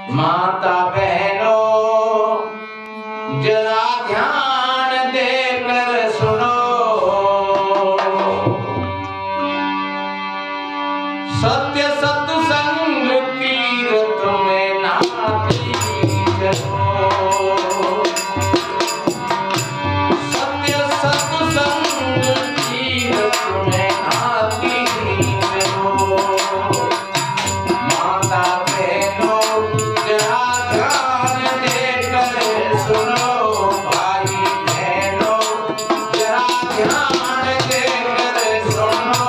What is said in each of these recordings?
माता बहनों जरा ध्यान देकर सुनो, सत्य सत्संग तीर्थ में नाती चलो, सत्य सत्संग तीर्थ में नाती चलो। माता बहनों जरा ध्यान देकर सुनो, भाई बहनों जरा ध्यान देकर सुनो,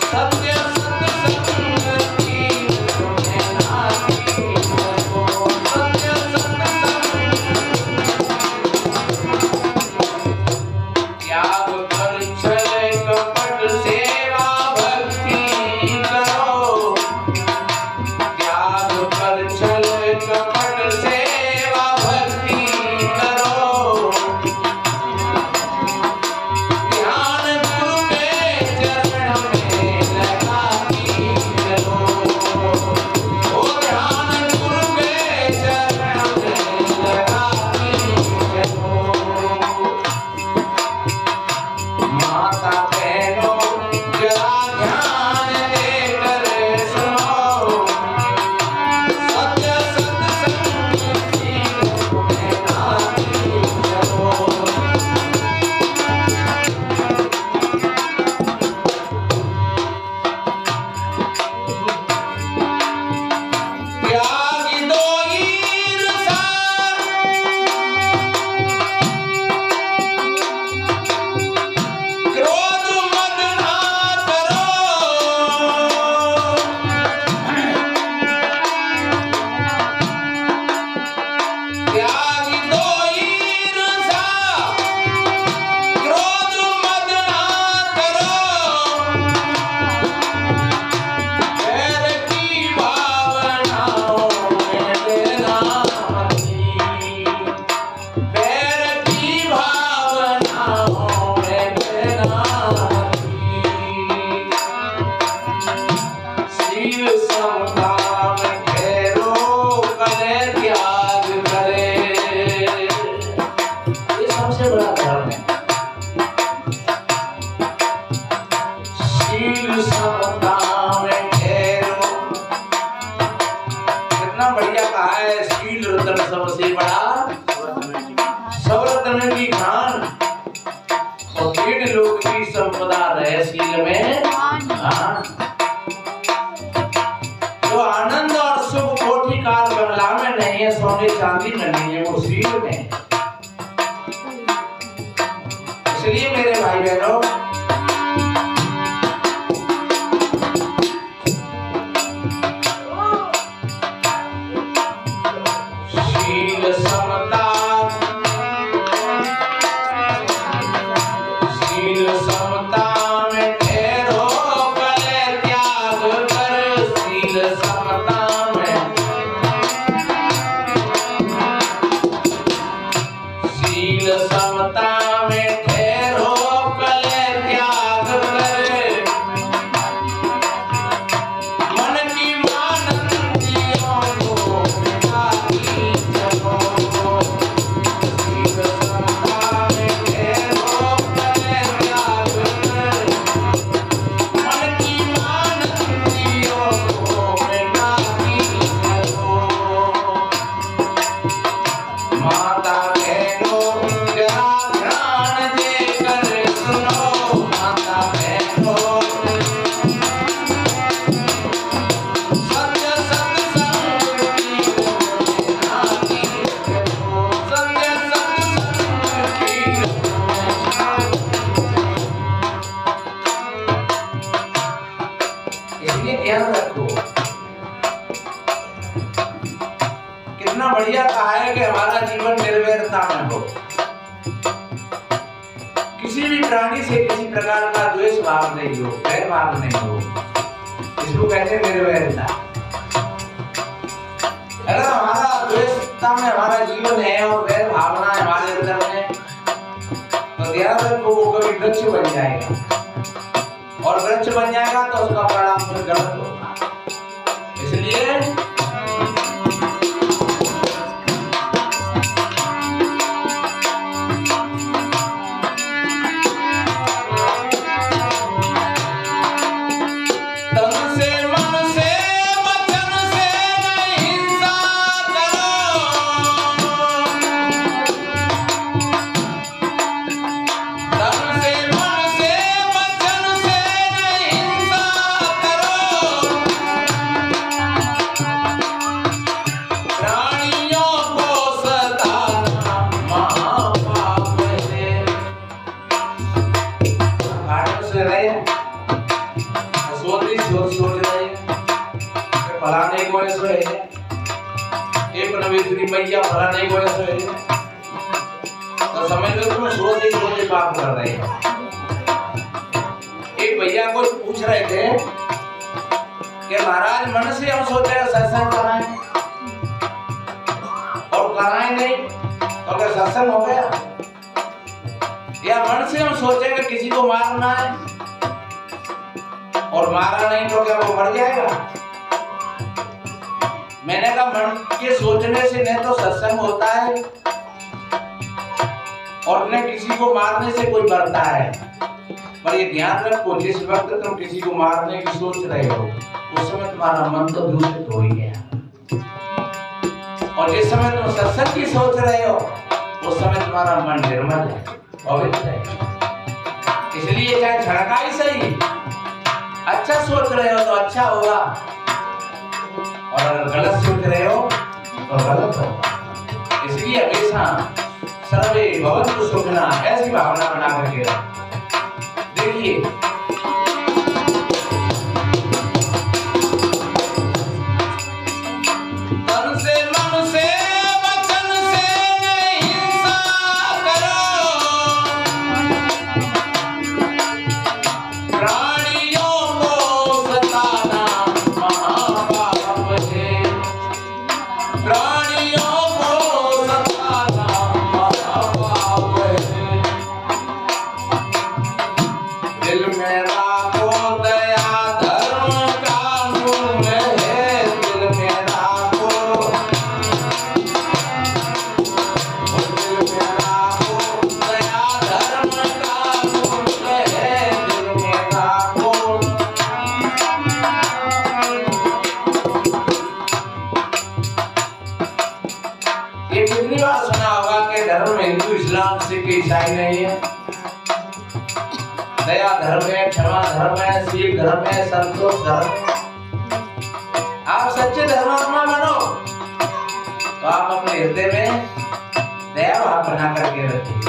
सत्य सत्संग तीर्थ में नाती चलो, सत्य त्याग कर छल कपट सेवा भक्ति करो, त्याग कर छल कपट सेवा भक्ति करो, ध्यान गुरु के चरण में लगाती चलो, ओ ध्यान गुरु के चरण में लगाती चलो। माता बहनों जरा ध्यान देकर सुनो, सत्य सत्संग तीर्थ में नाती चलो। त्यागी दो ईर्ष्या, क्रोध मद ना करो, त्यागी दो ईर्ष्या, क्रोध मद ना करो, बैर की भावनाओं में देना मती, बैर की भावनाओं में देना मती, शील समता में ठहरो करे त्याग करे, ये सबसे बड़ा धर्म है। शील समता में ठहरो, कितना बढ़िया कहा है, शील रतन सबसे बड़ा, सब रतन की खान, और तीन लोग की संपदा रहे शील में। हाँ, जो आनंद और सुख कोटि काल बंगला में नहीं है, सोने चांदी में नहीं है, वो शील में है। इसलिए मेरे भाई बहनों, शील समता, शील समता में ठहरो कले त्याग कर, शील समता में, शील समता में ठहरो कले त्याग कर, मन की मानंदियों को मिटाती चलो, शील समता में ठहरो कले त्याग कर, मन की मानंदियों को मिटाती चलो। माता बहनों जरा ध्यान देकर सुनो, माता बहनों सत्य सत्संग तीर्थ में नाती चलो, सत्य सत्संग तीर्थ में नाती। इसलिए ध्यान रखो, कितना बढ़िया कहा है कि हमारा जीवन निर्वैरता में हो, किसी भी प्राणी से किसी प्रकार का द्वेष भाव नहीं हो, वैर भाव नहीं हो, इसको कहते हैं निर्वैरता। अगर हमारा द्वेषता में हमारा जीवन है और वैर भावना है हमारे अंदर में, तो ध्यान रखो वो कभी वृक्ष बन जाएगा, और वृक्ष बन जाएगा तो उसका परिणाम फिर गलत होगा। इसलिए फलाने को ऐसो है, एक नवेश्वरी मैया फलाने को ऐसो है, तो समझ लो तुम सोचे पाप कर रहे हो। एक भैया को पूछ रहे थे कि महाराज मन से हम सोचे सत्संग कराएं और कराएं नहीं तो क्या सत्संग हो गया? या मन से हम सोचे कि किसी को मारना है और मारा नहीं तो क्या वो मर जाएगा? मैंने कहा मन के सोचने से न तो सत्संग होता है और न किसी को मारने से कोई मरता है। पर ये ध्यान रखो, जिस वक्त तुम किसी को मारने की सोच रहे हो उस समय तुम्हारा मन तो दूषित हो ही गया, और जिस समय तुम सत्संग की सोच रहे हो उस समय तुम्हारा मन निर्मल है, पवित्र है। इसलिए चाहे झड़का ही सही, अच्छा सोच रहे हो तो अच्छा होगा, और अगर गलत सोच रहे हो तो गलत होगा। इसलिए हमेशा सर्वे भवन्तु सुखिनः ऐसी भावना बना करके रहो। देखिए तन से मन से वचन से हिंसा करो, प्राणियों को सताना महापाप है, प्राणियों को सताना महापाप है। दिल में राखो दया धर्म कानून है, दिल में राखो, दिल में राखो दया धर्म कानून है, दिल में राखो। ये कितनी बार सुना होगा कि धर्म हिंदू इस्लाम सिख ईसाई नहीं है। दया धर्म है, क्षमा धर्म है, शील धर्म है, संतोष धर्म है। आप सच्चे धर्मात्मा बनो तो आप अपने हृदय में दया भाव बना करके रखिए।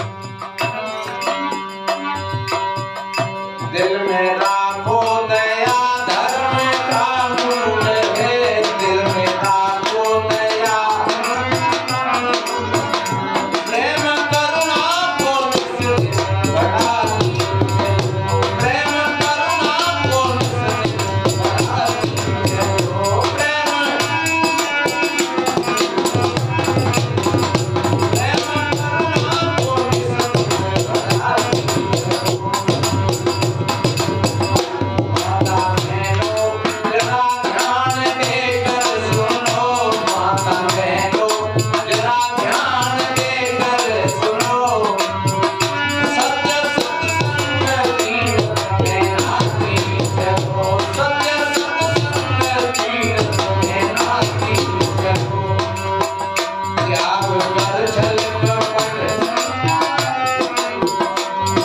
दिल में राखो दया धर्म कानून है, दिल में राखो दया, प्रेम करुणा को निश्चित बढ़ाती है, प्रेम करुणा को निश्चित बढ़ाती है, प्रेम करुणा को निश्चित बढ़ाती है। माता बहनों जरा ध्यान देकर सुनो, माता बहनों जरा ध्यान देकर सुनो, सत्य सत्संग में नाती चलो, सत्य सत्संग में नाती चलो। त्याग कर छल कपट,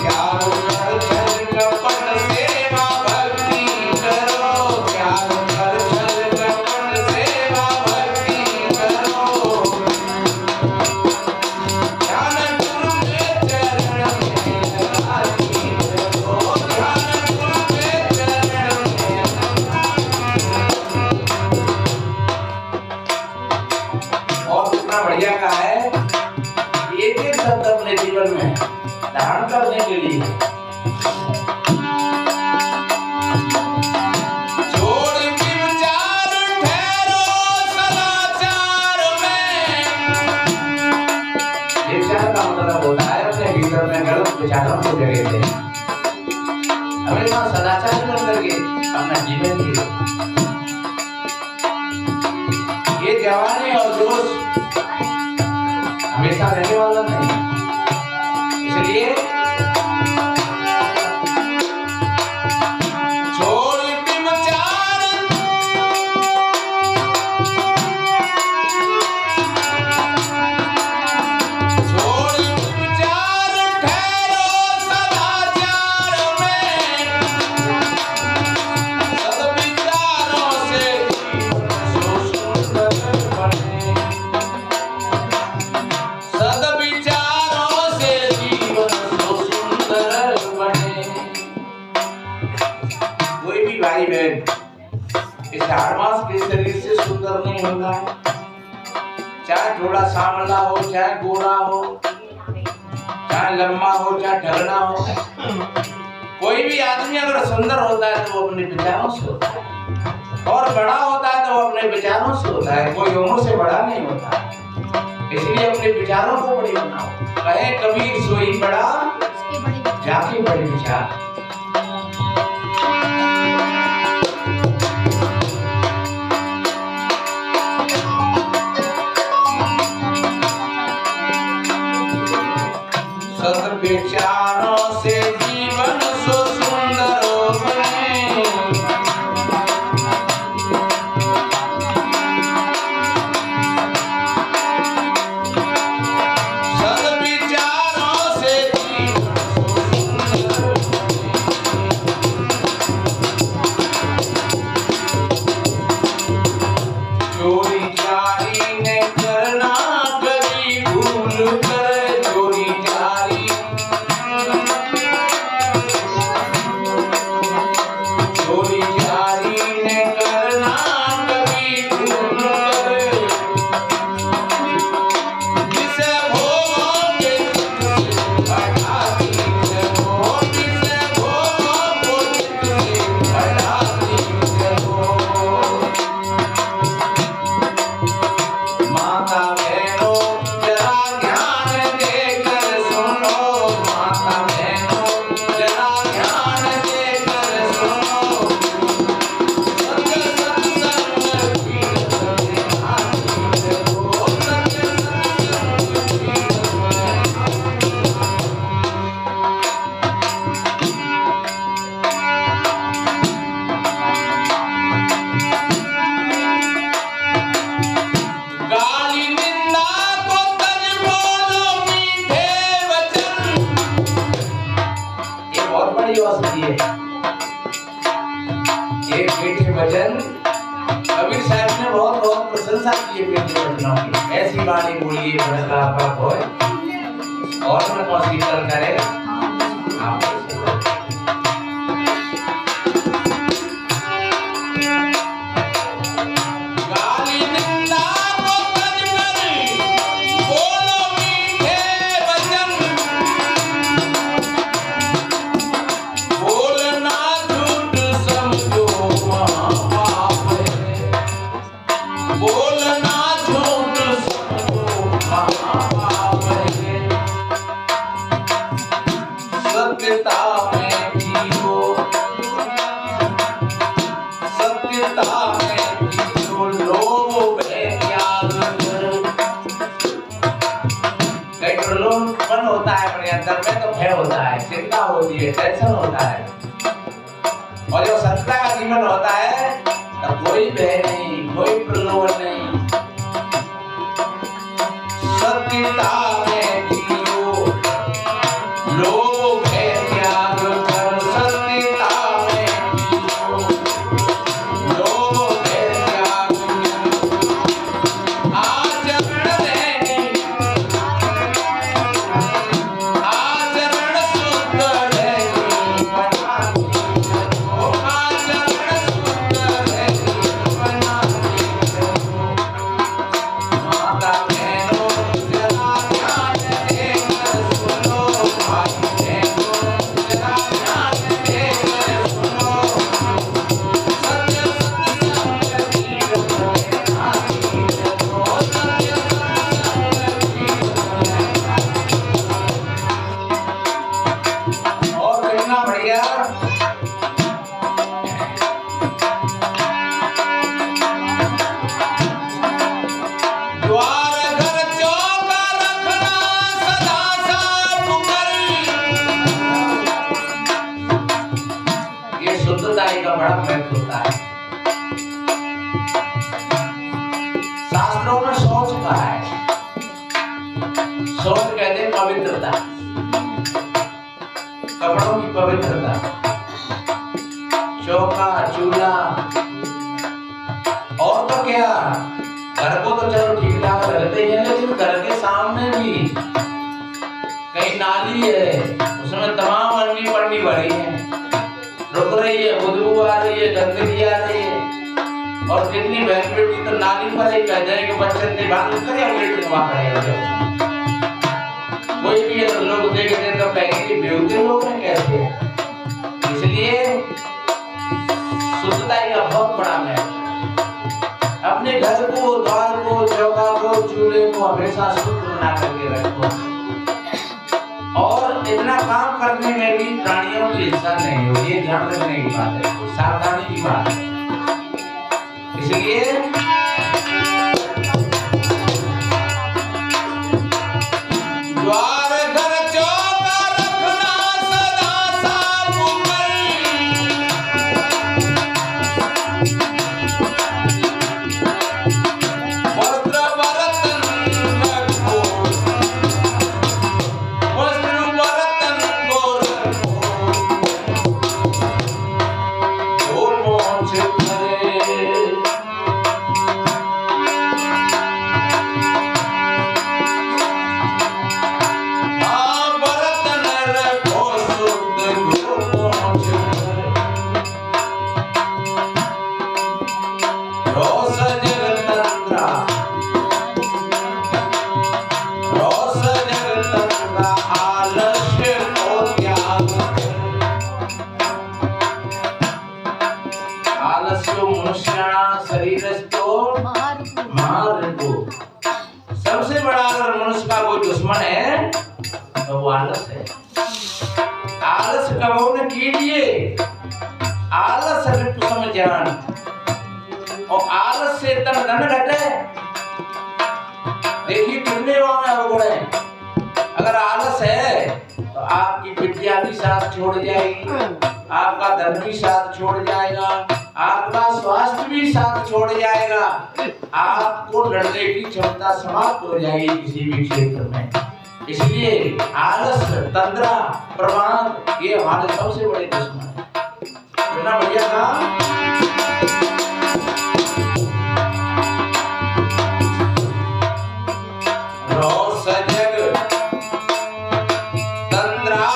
त्याग कर छल कपट सेवा भक्ति करो, त्याग कर छल कपट सेवा भक्ति करो। ध्यान गुरु के चरण में लगाती चलो, ध्यान गुरु के चरण में। और कितना बढ़िया कहा है, एक एक शब्द अपने जीवन में धारण करने के लिए। छोड़ के विचार ठहरो सदाचार में, विचार का मतलब होता है अपने भीतर में गलत विचारों को जगह दे, हमेशा सदाचार बन करके अपना जीवन जिए। ये जवानी और जोश हमेशा रहने वाला नहीं, इसलिए छोड़ के विचार, छोड़ के विचार ठहरो सदाचार में, सद्विचारों से सो सुंदर बने, सद सुंदर नहीं होता है, चाहे थोड़ा सांवला हो, चाहे गोरा हो, चाहे लंबा हो, चाहे ढगना हो। कोई भी आदमी अगर सुंदर होता है तो वो अपने विचारों से होता है, और बड़ा होता है तो वो अपने विचारों से होता है, कोई उम्र से बड़ा नहीं होता। इसलिए अपने विचारों को बड़ी बनाओ। कहे कबीर सोई बड़ा जाके बड़े विचार। सत विचारों से जीवन सो सुंदर बने, सत विचारों से जीवन सो सुंदर। चोरी चारी ने करना कभी भूल कर, चोरी चारी चोरी चारी ने करना कभी भूल कर, जिसे भोगे हटाती चलो, जिसे भोगे हटाती चलो। माता बहनों जरा ध्यान देकर सुनो, माता बहनों जरा ध्यान देकर सुनो, सत्य सत्संग कीर्तन में आती रहो, सत्य सत्संग कीर्तन में। गाली निंदा को तज बोलो मीठे वचन, ये बहुत बड़ी औषधि है। ये मीठे वचन कबीर साहब ने बहुत बहुत प्रशंसा की है मीठे वचनों की। ऐसी वाणी बोलिए भड़का पाप होए और न कौन शीतल करे आप। गाली निंदा को तज कर बोलो मीठे वचन, बोलना झूठ समझो महापाप है, बोलना झूठ समझो महापाप है। सत्यता में जियो, सत्यता में जियो, लोभ भय त्याग कर। कई प्रलोभन होता है अपने अंदर में तो भय होता है, चिंता होती है, टेंशन होता है, और जब सत्ता का जीवन होता है तब कोई भय नहीं, कोई प्रलोभन नहीं। सत्यता में जियो, लोभ भय त्याग कर, सत्यता में जियो, लोभ भय त्याग कर। आचरण में आचरण शुद्ध रहेगी बनाती चलो, आचरण शुद्ध रहेगी बनाती चलो। माता बहनों जरा ध्यान देकर सुनो, भाई बहनों जरा ध्यान देकर सुनो, सत्य सत्संग कीर्तन में आती चलो, सत्य सत्संग कीर्तन में। और कितना बढ़िया। द्वार घर चौका रखना सदा साफ कर, ये शुद्धताई का बड़ा महत्व होता है। शास्त्रों में शौच कहा है, शौच कहते हैं पवित्रता, कपड़ों की पवित्रता। चौका चूल्हा और तो क्या, घर को तो चलो ठीक ठाक रखते हैं, लेकिन घर के सामने भी कहीं नाली है, उसमें तमाम अन्नी पन्नी भरी है, रुक रही है, बदबू आ रही है, गंदगी आ रही है, और जितनी बहन बेटी तो नानी पर ही कह जाए कि बच्चे ने बात करे और बेटी को बात करेगा। कोई भी अगर लोग देखते तो कहेंगे बेवकूफ लोग हैं कैसे। इसलिए शुद्धता का बहुत बड़ा महत्व। अपने घर को, द्वार को, चौका को, चूल्हे को हमेशा शुद्ध बना करके रखो। और इतना काम करने में भी प्राणियों की हिंसा नहीं हो, ये ध्यान रखने की बात है, सावधानी की बात है। इसलिए द्वार घर चौका रखना सदा साफ वस्त्र बर्तन रखो, वस्त्र बर्तन को रखो, वो पहुंच करे। हाँ बर्तन रखो शुद्ध को पहुंच करे। रोष जगतंद्रा, रोष जगतंद्रा आलस्य को त्याग करे। आलस्य मनुष्याणां शरीरस्थो महारथो। सबसे बड़ा अगर मनुष्य का कोई दुश्मन है तो वो आलस है। आलस कबो न कीजिए, आलस रिपुसम जान। और आलस से तन धन घटे। देखिए कितने अवगुण हैं। अगर आलस है तो आपकी विद्या भी साथ छोड़ जाएगी, आपका धन भी साथ छोड़ जाएगा, आपका स्वास्थ्य भी साथ छोड़ जाएगा, आपको लड़ने की क्षमता समाप्त हो जाएगी किसी भी क्षेत्र में। इसलिए आलस, तंद्रा, प्रमाद ये हमारे सबसे बड़े दुश्मन हैं। कितना बढ़िया था। रोष जग तंद्रा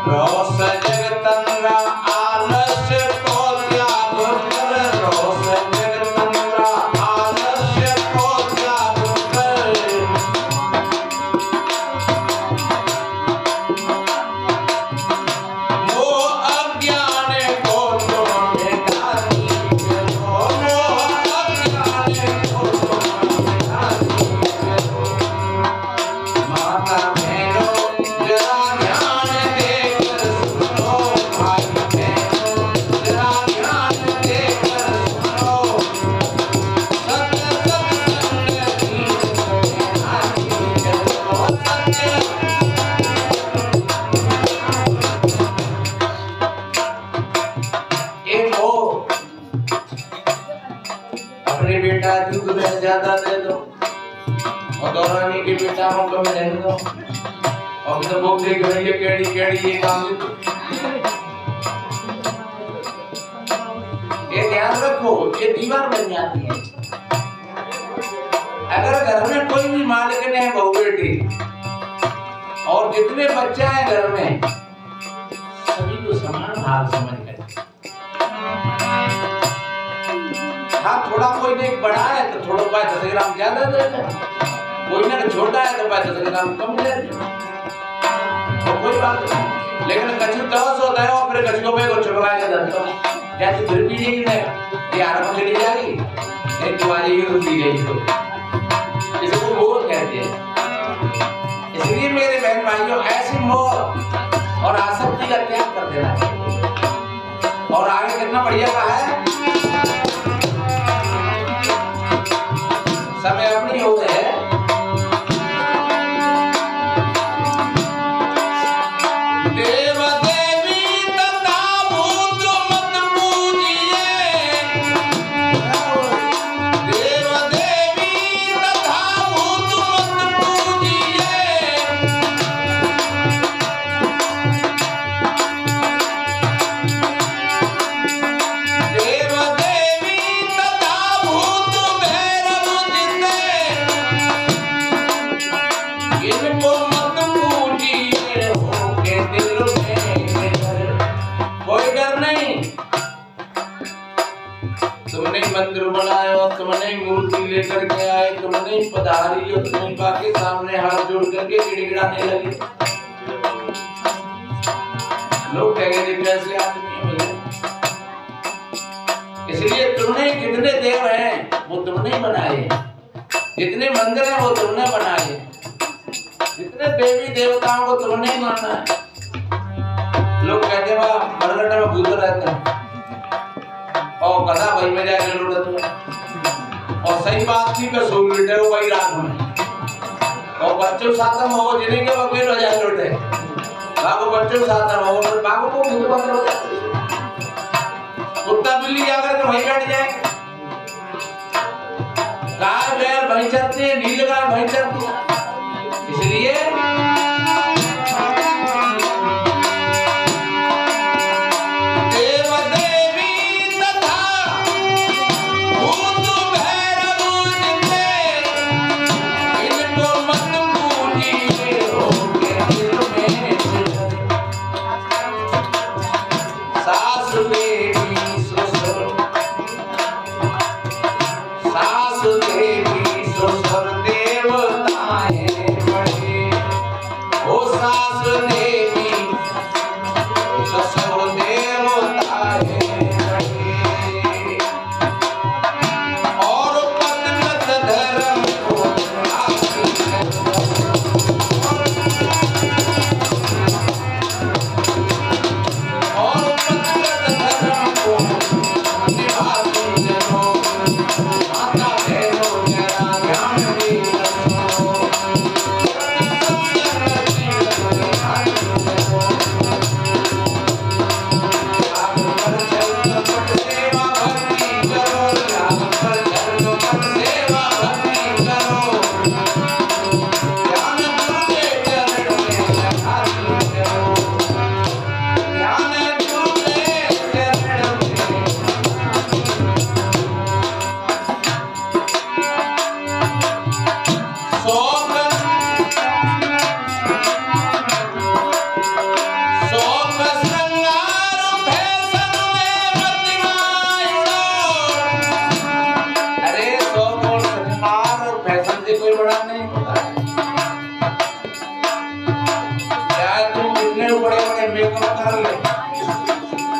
रोष जग तंद्रा आलस्य को त्याग कर। रोष जग तंद्रा आलस्य को त्याग कर। मोह अज्ञान को तुम मिटा दीजिए, मोह अज्ञान को तुम मिटा दीजिए। माता बहनों जरा ध्यान देकर सुनो, भाई बहनों जरा ध्यान देकर सुनो। सत्य सत्संग की हाथी चलो, सत्य एक हो। अपने बेटा दूध में ज्यादा दे दो और दौरानी के बेटा को कम रहने दो। और तो वो देख रही है केड़ी केड़ी ये काम। ये ध्यान रखो, ये दीवार बन जाती है। अगर घर में कोई भी मालिक ने है बहू बेटी और जितने बच्चे हैं घर में सभी को समान भाग समझ कर। हाँ थोड़ा कोई ने बड़ा है तो थोड़ा 10 ग्राम ज्यादा दे दे, कोई ना छोटा है तो 10 ग्राम कम दे दे, तो कोई बात नहीं। लेकिन कछु 10 होता है और फिर कछु को चुपका के दे दो, जैसे फिर भी नहीं नहीं ये आराम चली जाएगी, नहीं तो आ जाएगी तो पी जाएगी। तो इसको मोह कहते हैं। इसलिए मेरे बहन भाइयों ऐसी मोह और आसक्ति का त्याग कर देना चाहिए। और आगे कितना बढ़िया कहा है, समय अपनी हो है। देव देवी तथा भूत मत पूजिए, देव देवी तथा भूत मत पूजिए। देव देवी तथा भूत भैरव जिते लेकर के आए, तुमने पधारी और तुम के सामने हाथ जोड़ करके गिड़गिड़ाने लगे। लोग कहेंगे कैसे आदमी है बोले, इसलिए तुमने जितने देव हैं वो तुमने बनाए, जितने मंदिर हैं वो तुमने बनाए, जितने देवी देवताओं को तुमने माना है। लोग कहते हैं वहाँ मरघट में भूत रहता है और गधा वही में जाके लुटत है, और सही बात थी कि सो लुटे हो वही रात में, और बच्चों साथ में हो जिन्हें के वकील हो जाए लुटे, बाबू बच्चों साथ में हो फिर बाबू को भूत बंद हो जाए, कुत्ता बिल्ली जाकर के वहीं बैठ जाए, गाय बैल वहीं चरती है, नील गाय वहीं चरती है। इसलिए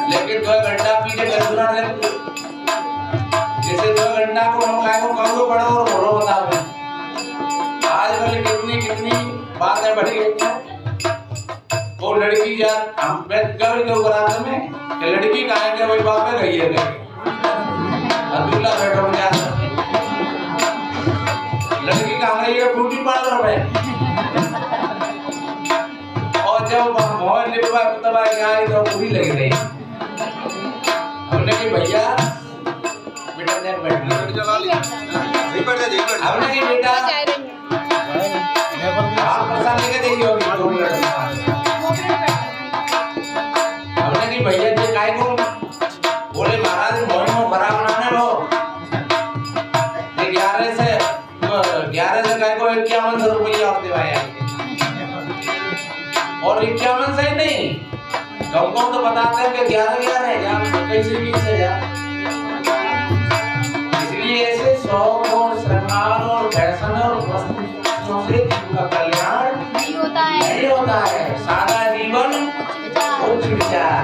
लेकिन 2 घंटा पीछे गंदुरा रहते, जैसे 2 घंटा को हम काय को करो बड़ा और बोलो बताओ। आजकल कितनी बातें बढ़ गई। वो लड़की यार हम कभी क्यों कराते में कि लड़की कहाँ के वही बाप में गई है अब्दुल्ला बैठो में जा लड़की कहाँ गई है ब्यूटी पार्लर में, और जब मोहन लिपवा तबा गई तो पूरी लग गई। हमने कि भैया बेटा ने बैठ चला लिया नहीं पड़ जाए हमने कि बेटा आप प्रसाद लेके देगी होगी 2 मिनट। हमने कि भैया जी काय को बोले महाराज मोहन को बड़ा बनाने लो 11 से काय को 51 रुपये आप दिवाए और 51 से ही नहीं हमको तो बताते हैं कि 11 कैसे 20,000। इसलिए ऐसे 100 और श्रृंगार और फैशन और वस्तुओं से उनका कल्याण नहीं होता है। सादा जीवन उच्च विचार।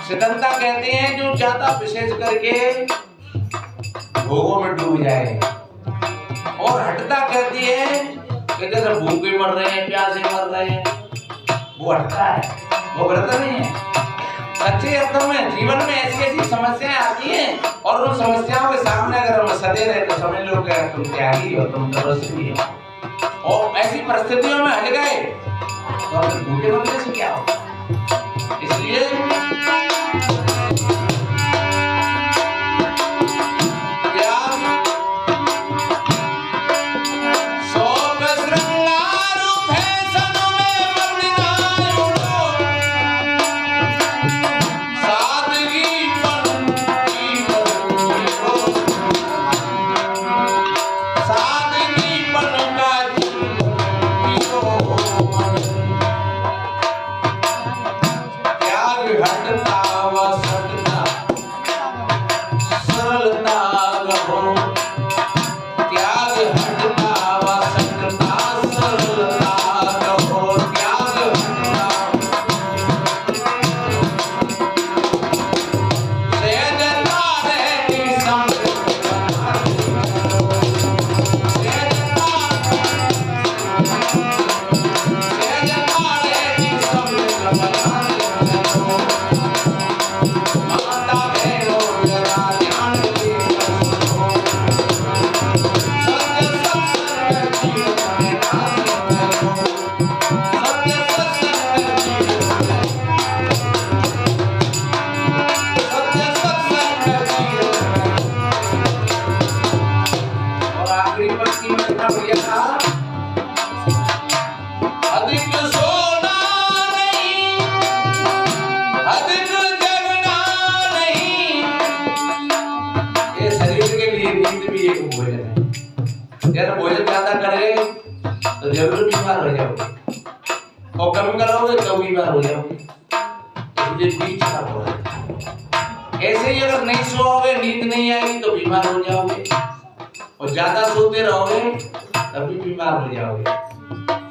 सिद्धंता कहते हैं जो ज्यादा विशेष करके भोगों में डूब जाए, और हटता कहती है कि जैसे भूखे मर रहे हैं प्यासे मर रहे हैं वो हटता है, वो व्रत नहीं है। सच्चे अर्थों में जीवन में ऐसी ऐसी समस्याएं आती हैं और उन समस्याओं के सामने अगर हम सदे रहे तो समझ लो कि तुम त्यागी हो, तुम तपस्वी हो। और ऐसी परिस्थितियों में हट गए तो भूखे मरने से क्या हो। इसलिए जरूर बीमार हो जाओगे, और कम करोगे तो बीमार हो जाओगे। इसलिए बीच का हो। ऐसे ही अगर नहीं सोओगे, नींद नहीं आएगी तो बीमार हो जाओगे, और ज्यादा सोते रहोगे तभी बीमार हो जाओगे।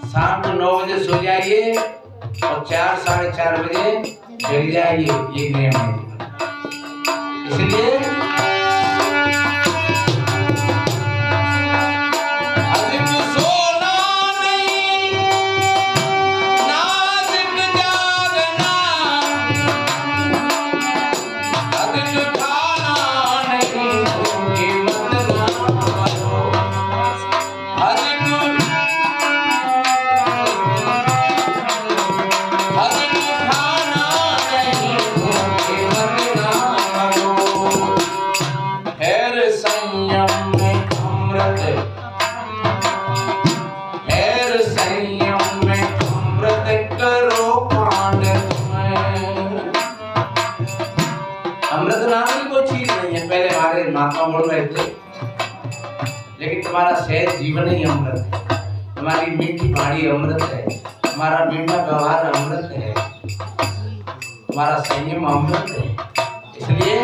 शाम को 9 बजे सो जाइए और 4 साढ़े 4 बजे जग जाइए, ये नियम है। इसलिए अमृत नाम की कोई चीज नहीं है। पहले हमारे महात्मा बोल रहे थे, लेकिन तुम्हारा सहज जीवन ही अमृत है, तुम्हारी मीठी वाणी अमृत है, तुम्हारा मीठा व्यवहार अमृत है, तुम्हारा संयम अमृत है। इसलिए